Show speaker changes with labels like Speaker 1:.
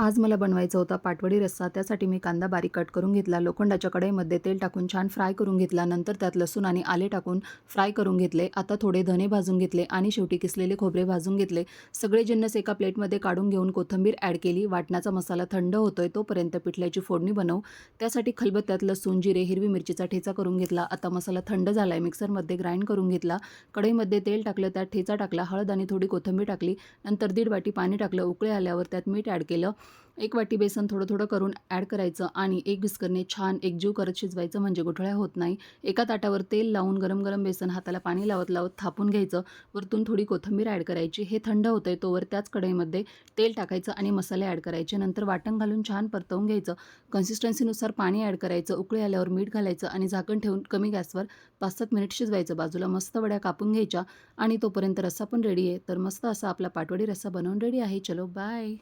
Speaker 1: आज मला बनवायचा होता पाटवडी रस्सा. त्यासाठी मी कांदा बारीक कट करून घेतला. लोखंडाच्या कढईमध्ये तेल टाकून छान फ्राय करून घेतला. नंतर त्यात लसूण आणि आले टाकून फ्राय करून घेतले. आता थोडे धने भाजून घेतले आणि शेवटी किसलेले खोबरे भाजून घेतले. सगळे जिन्नस एका प्लेटमध्ये काढून घेऊन कोथिंबीर ॲड केली. वाटणाचा मसाला थंड होतोय तोपर्यंत पिठल्याची फोडणी बनवू. त्यासाठी खलबत्त्यात लसूण, जिरे, हिरवी मिरचीचा ठेचा करून घेतला. आता मसाला थंड झालाय, मिक्सरमध्ये ग्राइंड करून घेतला. कढईमध्ये तेल टाकलं, त्यात ठेचा टाकला, हळद आणि थोडी कोथिंबीर टाकली. नंतर 1.5 वाटी पाणी टाकलं. उकळी आल्यावर त्यात मीठ ॲड केलं. 1 वाटी बेसन थोडं थोडं करून ॲड करायचं आणि एक विस्करने छान एकजीव करत शिजवायचं, म्हणजे गुठळ्या होत नाही. एका ताटावर तेल लावून गरम गरम बेसन हाताला पाणी लावत लावत थापून घ्यायचं. वरतून थोडी कोथिंबीर ॲड करायची. हे थंड होतंय तोवर त्याच कढईमध्ये तेल टाकायचं आणि मसाले ॲड करायचे. नंतर वाटण घालून छान परतवून घ्यायचं. कन्सिस्टन्सीनुसार पाणी ॲड करायचं. उकळी आल्यावर मीठ घालायचं आणि झाकण ठेवून कमी गॅसवर 5-7 मिनिट शिजवायचं. बाजूला मस्त वड्या कापून घ्यायच्या आणि तोपर्यंत रस्सा पण रेडी आहे. तर मस्त असा आपला पाटवडी रस्सा बनवून रेडी आहे. चलो बाय.